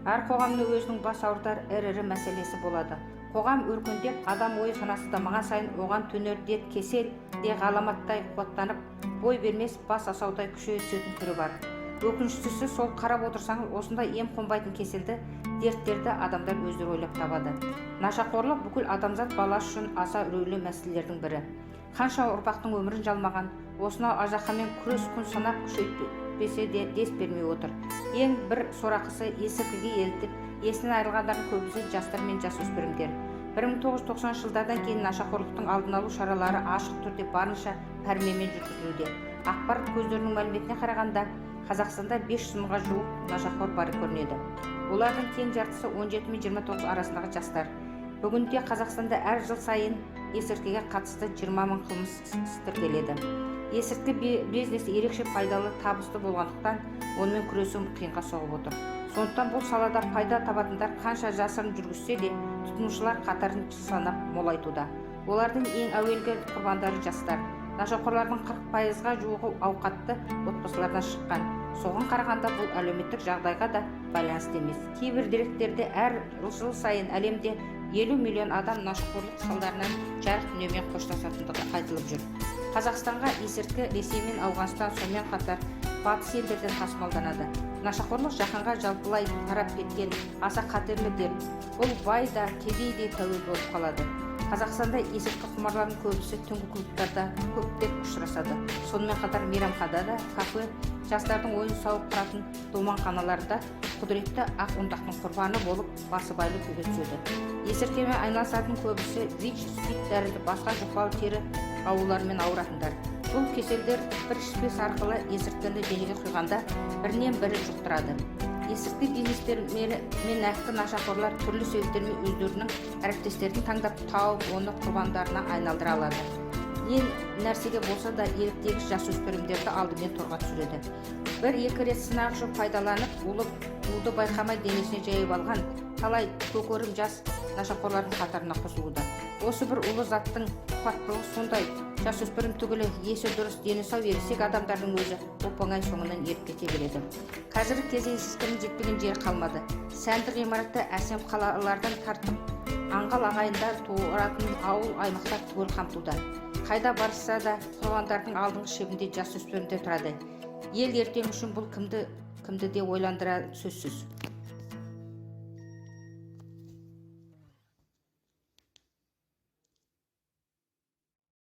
Әр қоғамның өзінің бас ауыртар ірі мәселесі болады. Қоғам өркендеп, адам ойы санасы дамыған сайын оған төнер дерт, кесел де ғаламаттай қуаттанып, бой бермес бас асаудай күшейе түсетін түрі бар. Өкініштісі, сол қарап отырсаңыз, осындай ем қонбайтын кеселді, дерттерді адамдар өздері ойлап табады. Нашақорлық бүкіл адамзат баласы үшін аса үрейлі мәселелердің бірі. Қанша ұрпақтың өмірін жалмаған, осынау ажақамен күрес күн санап күшейтпесе де дес бермей отыр. Ең бір сорақысы есірткіге елітіп, есінен айырылғандардың көбісі жастар мен жасөспірімдер. 1990 жылдардан кейін нашақорлықтың алдын алу шаралары ашық түрде барынша пәрменмен жүргізілуде. Ақпарат көздерінің мәліметіне қарағанда, Қазақстанда 500 мыңға жуық нашақор бар көрінеді. Олардың тең жартысы 17 мен 29 арасындағы жастар. Бүгінде Қазақстанда әр жыл сайын есірткіге қатысты 20 мың қылмыс тіркеледі. Есірткі бизнесі ерекше пайдалы, табысты болғандықтан, онымен күресу қиынға соғып отыр. Сондықтан бұл салада пайда табатындар қанша жасырын жүргізсе де, тұтынушылар қатарын санап молайтуда. Олардың ең әуелгі құрбандары жастар. Нашақорлардың 40%-ға жуығы ауқатты отбасылардан шыққан. Соған қарағанда бұл әлеуметтік жағдайға да байланысты емес. Кейбір деректерде әр жыл сайын әлемде 50 миллион адам нашақорлық салдарынан жарық дүниемен қоштасатындығы айтылып жүр. Қазақстанға есірткі Ресей мен Ауғанстан, сонымен қатар батыс елдерден тасымалданады. Нашақорлық жаһанға жалпылай тарап кеткен аса қатерлі дерт. Бұл бай да, кедей де тәуел болып қалады. Қазақстанда есірткі құмарларының көбісі түнгі клубтарда көптеп ұшырасады. Сонымен қатар мейрамханада, кафе, жастардың ойын сауық құратын думанханаларда құдіретті ақ ұндақтың құрбаны болып басыбайлы күйге түседі. Есірткімен айналысатын көбісі ВИЧ, СПИД тәрізді басқа жұқпалы тері ауруларымен ауыратындар. Бұл кеселдер бір ішпес арқылы есірткіні денеге құйғанда бірінен бірі жұқтырады. Есірткі бизнестері мен әккі нашақорлар түрлі себептермен өздерінің әріптестерін таңдап тауып, оны құрбандарына айналдыра алады. Ең нәрсеге болса да еліктегі жасөспірімдерді алдымен торға түсіреді. Бір-екі рет сынақ үшін пайдаланып, уды байқамай денесіне жайып алған талай көкөрім жас нашақорлардың қатарына қосылуда. Осы бір ұлы заттың қуаттылығы сондай, жасөспірім түгілі есі дұрыс, дені сау ересек адамдардың өзі оп-оңай соңынан еріп кете береді. Қазіргі кезде есірткінің жетпеген жері қалмады. Сәнді ғимаратты әсем қалалардан тартып, аңғал ағайындар тұратын ауыл аймақтар түгел қамтуда. Қайда барса да құрбандардың алдыңғы шебінде жасөспірімдер тұрады. Ел ертең үшін бұл кімді де ойландыра сөзсіз.